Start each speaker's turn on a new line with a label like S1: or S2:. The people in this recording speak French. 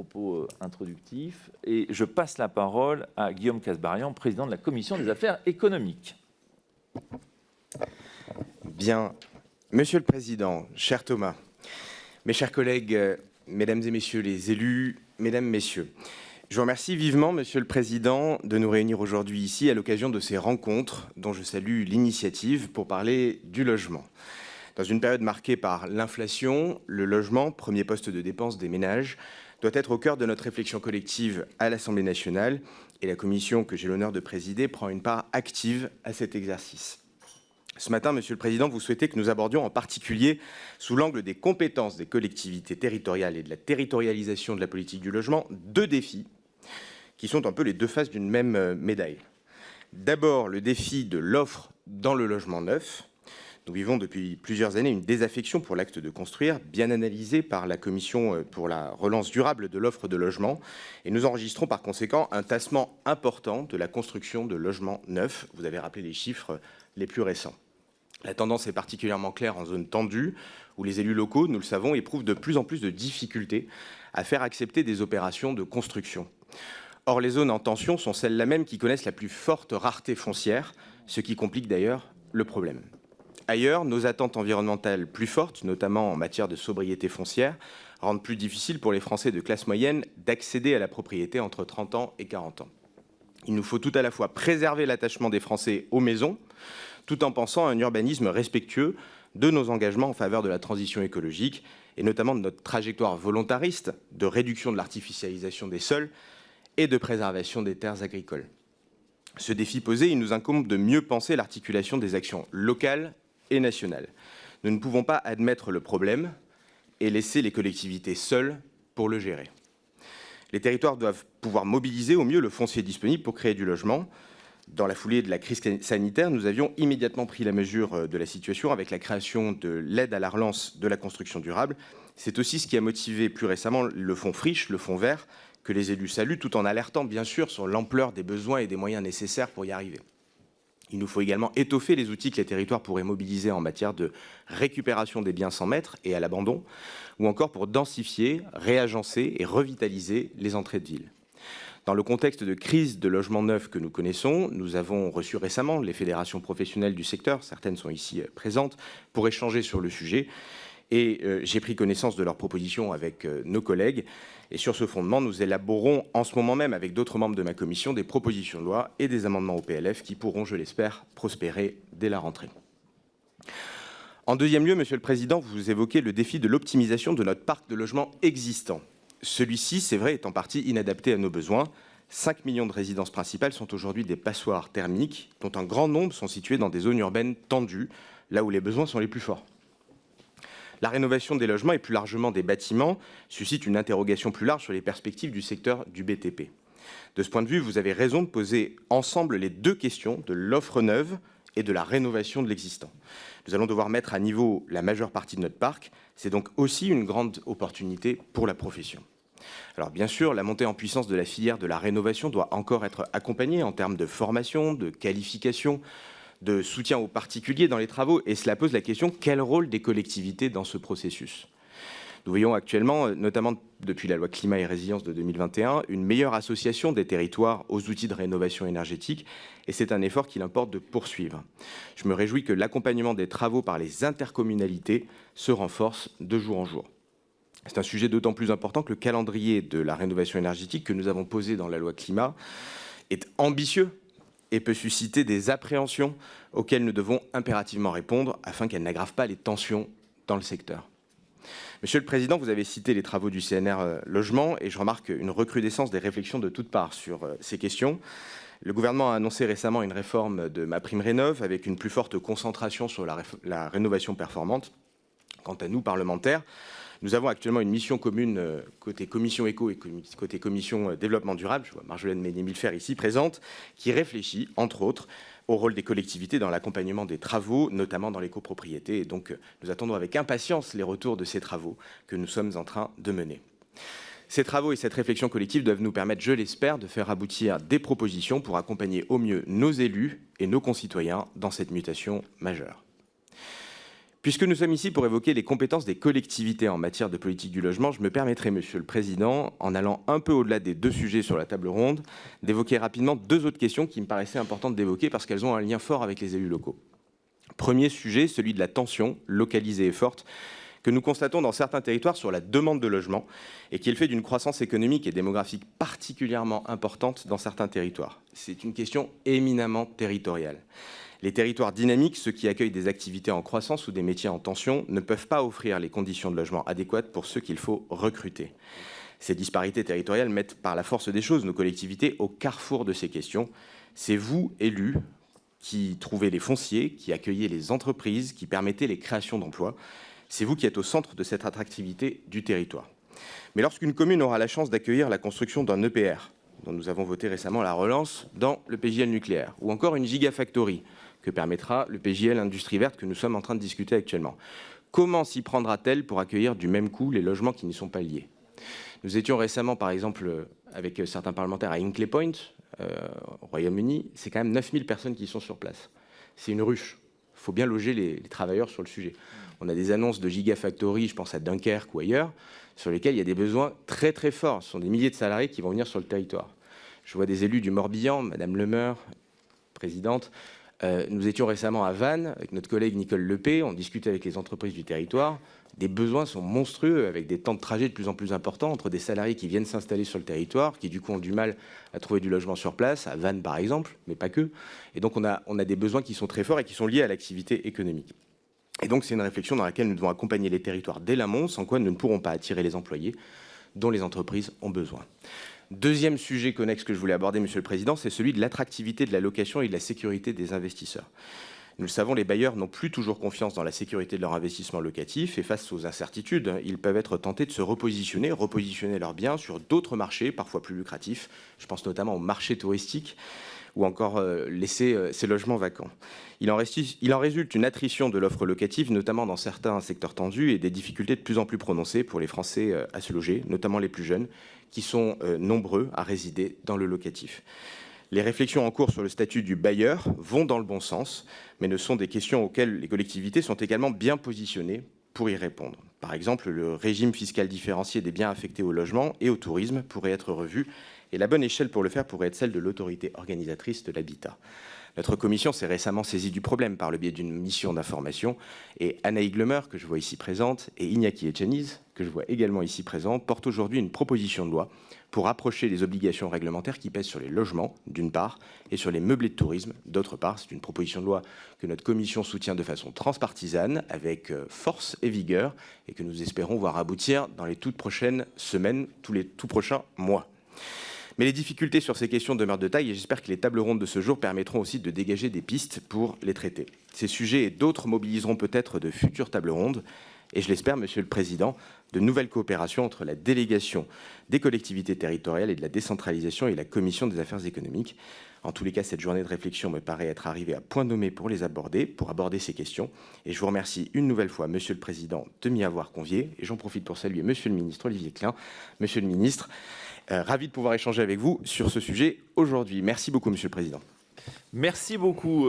S1: propos introductifs et je passe la parole à Guillaume Kasbarian, président de la Commission des affaires économiques.
S2: Bien, Monsieur le Président, cher Thomas, mes chers collègues, Mesdames et Messieurs les élus, Mesdames, Messieurs, je vous remercie vivement, Monsieur le Président, de nous réunir aujourd'hui ici à l'occasion de ces rencontres dont je salue l'initiative pour parler du logement. Dans une période marquée par l'inflation, le logement, premier poste de dépense des ménages, doit être au cœur de notre réflexion collective à l'Assemblée nationale et la commission que j'ai l'honneur de présider prend une part active à cet exercice. Ce matin, Monsieur le Président, vous souhaitez que nous abordions en particulier, sous l'angle des compétences des collectivités territoriales et de la territorialisation de la politique du logement, deux défis qui sont un peu les deux faces d'une même médaille. D'abord, le défi de l'offre dans le logement neuf. Nous vivons depuis plusieurs années une désaffection pour l'acte de construire, bien analysée par la Commission pour la relance durable de l'offre de logement. Et nous enregistrons par conséquent un tassement important de la construction de logements neufs. Vous avez rappelé les chiffres les plus récents. La tendance est particulièrement claire en zone tendue, où les élus locaux, nous le savons, éprouvent de plus en plus de difficultés à faire accepter des opérations de construction. Or, les zones en tension sont celles-là même qui connaissent la plus forte rareté foncière, ce qui complique d'ailleurs le problème. Ailleurs, nos attentes environnementales plus fortes, notamment en matière de sobriété foncière, rendent plus difficile pour les Français de classe moyenne d'accéder à la propriété entre 30 ans et 40 ans. Il nous faut tout à la fois préserver l'attachement des Français aux maisons, tout en pensant à un urbanisme respectueux de nos engagements en faveur de la transition écologique, et notamment de notre trajectoire volontariste de réduction de l'artificialisation des sols et de préservation des terres agricoles. Ce défi posé, il nous incombe de mieux penser l'articulation des actions locales et nationales. Nous ne pouvons pas admettre le problème et laisser les collectivités seules pour le gérer. Les territoires doivent pouvoir mobiliser au mieux le foncier disponible pour créer du logement. Dans la foulée de la crise sanitaire, nous avions immédiatement pris la mesure de la situation avec la création de l'aide à la relance de la construction durable. C'est aussi ce qui a motivé plus récemment le fonds Friche, le fonds vert, que les élus saluent, tout en alertant bien sûr sur l'ampleur des besoins et des moyens nécessaires pour y arriver. Il nous faut également étoffer les outils que les territoires pourraient mobiliser en matière de récupération des biens sans maître et à l'abandon, ou encore pour densifier, réagencer et revitaliser les entrées de ville. Dans le contexte de crise de logement neuf que nous connaissons, nous avons reçu récemment les fédérations professionnelles du secteur, certaines sont ici présentes, pour échanger sur le sujet. Et j'ai pris connaissance de leurs propositions avec nos collègues. Et sur ce fondement, nous élaborons en ce moment même avec d'autres membres de ma commission des propositions de loi et des amendements au PLF qui pourront, je l'espère, prospérer dès la rentrée. En deuxième lieu, Monsieur le Président, vous évoquez le défi de l'optimisation de notre parc de logements existant. Celui-ci, c'est vrai, est en partie inadapté à nos besoins. 5 millions de résidences principales sont aujourd'hui des passoires thermiques, dont un grand nombre sont situées dans des zones urbaines tendues, là où les besoins sont les plus forts. La rénovation des logements et plus largement des bâtiments suscite une interrogation plus large sur les perspectives du secteur du BTP. De ce point de vue, vous avez raison de poser ensemble les deux questions de l'offre neuve et de la rénovation de l'existant. Nous allons devoir mettre à niveau la majeure partie de notre parc. C'est donc aussi une grande opportunité pour la profession. Alors bien sûr, la montée en puissance de la filière de la rénovation doit encore être accompagnée en termes de formation, de qualification, de soutien aux particuliers dans les travaux, et cela pose la question, quel rôle des collectivités dans ce processus? Nous voyons actuellement, notamment depuis la loi climat et résilience de 2021, une meilleure association des territoires aux outils de rénovation énergétique, et c'est un effort qu'il importe de poursuivre. Je me réjouis que l'accompagnement des travaux par les intercommunalités se renforce de jour en jour. C'est un sujet d'autant plus important que le calendrier de la rénovation énergétique que nous avons posé dans la loi climat est ambitieux et peut susciter des appréhensions auxquelles nous devons impérativement répondre afin qu'elles n'aggravent pas les tensions dans le secteur. Monsieur le Président, vous avez cité les travaux du CNR Logement et je remarque une recrudescence des réflexions de toutes parts sur ces questions. Le gouvernement a annoncé récemment une réforme de MaPrimeRénov' avec une plus forte concentration sur la rénovation performante. Quant à nous, parlementaires, nous avons actuellement une mission commune côté commission éco et côté commission développement durable, je vois Marjolaine Meunier-Millefert ici présente, qui réfléchit, entre autres, au rôle des collectivités dans l'accompagnement des travaux, notamment dans les copropriétés. Et donc, nous attendons avec impatience les retours de ces travaux que nous sommes en train de mener. Ces travaux et cette réflexion collective doivent nous permettre, je l'espère, de faire aboutir des propositions pour accompagner au mieux nos élus et nos concitoyens dans cette mutation majeure. Puisque nous sommes ici pour évoquer les compétences des collectivités en matière de politique du logement, je me permettrai, Monsieur le Président, en allant un peu au-delà des deux sujets sur la table ronde, d'évoquer rapidement deux autres questions qui me paraissaient importantes d'évoquer parce qu'elles ont un lien fort avec les élus locaux. Premier sujet, celui de la tension localisée et forte que nous constatons dans certains territoires sur la demande de logement et qui est le fait d'une croissance économique et démographique particulièrement importante dans certains territoires. C'est une question éminemment territoriale. Les territoires dynamiques, ceux qui accueillent des activités en croissance ou des métiers en tension, ne peuvent pas offrir les conditions de logement adéquates pour ceux qu'il faut recruter. Ces disparités territoriales mettent par la force des choses nos collectivités au carrefour de ces questions. C'est vous, élus, qui trouvez les fonciers, qui accueillez les entreprises, qui permettez les créations d'emplois. C'est vous qui êtes au centre de cette attractivité du territoire. Mais lorsqu'une commune aura la chance d'accueillir la construction d'un EPR, dont nous avons voté récemment la relance dans le PJL nucléaire, ou encore une gigafactory, que permettra le PJL Industrie Verte que nous sommes en train de discuter actuellement. Comment s'y prendra-t-elle pour accueillir du même coup les logements qui n'y sont pas liés? Nous étions récemment, par exemple, avec certains parlementaires à Hinkley Point, au Royaume-Uni. C'est quand même 9000 personnes qui sont sur place. C'est une ruche. Il faut bien loger les travailleurs sur le sujet. On a des annonces de gigafactory, je pense à Dunkerque ou ailleurs, sur lesquelles il y a des besoins très très forts. Ce sont des milliers de salariés qui vont venir sur le territoire. Je vois des élus du Morbihan, Madame Lemeur, présidente. Nous étions récemment à Vannes avec notre collègue Nicole Lepé, on discutait avec les entreprises du territoire. Des besoins sont monstrueux avec des temps de trajet de plus en plus importants entre des salariés qui viennent s'installer sur le territoire, qui du coup ont du mal à trouver du logement sur place, à Vannes par exemple, mais pas que. Et donc on a des besoins qui sont très forts et qui sont liés à l'activité économique. Et donc c'est une réflexion dans laquelle nous devons accompagner les territoires dès l'amont, sans quoi nous ne pourrons pas attirer les employés dont les entreprises ont besoin. Deuxième sujet connexe que je voulais aborder, Monsieur le Président, c'est celui de l'attractivité de la location et de la sécurité des investisseurs. Nous le savons, les bailleurs n'ont plus toujours confiance dans la sécurité de leur investissement locatif et face aux incertitudes, ils peuvent être tentés de se repositionner leurs biens sur d'autres marchés, parfois plus lucratifs. Je pense notamment au marché touristique ou encore laisser ces logements vacants. Il en résulte une attrition de l'offre locative, notamment dans certains secteurs tendus, et des difficultés de plus en plus prononcées pour les Français à se loger, notamment les plus jeunes, qui sont nombreux à résider dans le locatif. Les réflexions en cours sur le statut du bailleur vont dans le bon sens, mais ne sont des questions auxquelles les collectivités sont également bien positionnées pour y répondre. Par exemple, le régime fiscal différencié des biens affectés au logement et au tourisme pourrait être revu, et la bonne échelle pour le faire pourrait être celle de l'autorité organisatrice de l'habitat. Notre commission s'est récemment saisie du problème par le biais d'une mission d'information, et Anaïg Lemeur, que je vois ici présente, et Iñaki Etcheniz, que je vois également ici présent, portent aujourd'hui une proposition de loi pour rapprocher les obligations réglementaires qui pèsent sur les logements, d'une part, et sur les meublés de tourisme, d'autre part. C'est une proposition de loi que notre commission soutient de façon transpartisane, avec force et vigueur, et que nous espérons voir aboutir dans les toutes prochaines semaines, les tout prochains mois. Mais les difficultés sur ces questions demeurent de taille et j'espère que les tables rondes de ce jour permettront aussi de dégager des pistes pour les traiter. Ces sujets et d'autres mobiliseront peut-être de futures tables rondes et je l'espère, Monsieur le Président, de nouvelles coopérations entre la délégation des collectivités territoriales et de la décentralisation et la Commission des affaires économiques. En tous les cas, cette journée de réflexion me paraît être arrivée à point nommé pour aborder ces questions. Et je vous remercie une nouvelle fois, Monsieur le Président, de m'y avoir convié. Et j'en profite pour saluer Monsieur le Ministre Olivier Klein. Monsieur le Ministre, ravi de pouvoir échanger avec vous sur ce sujet aujourd'hui. Merci beaucoup, Monsieur le Président.
S1: Merci beaucoup.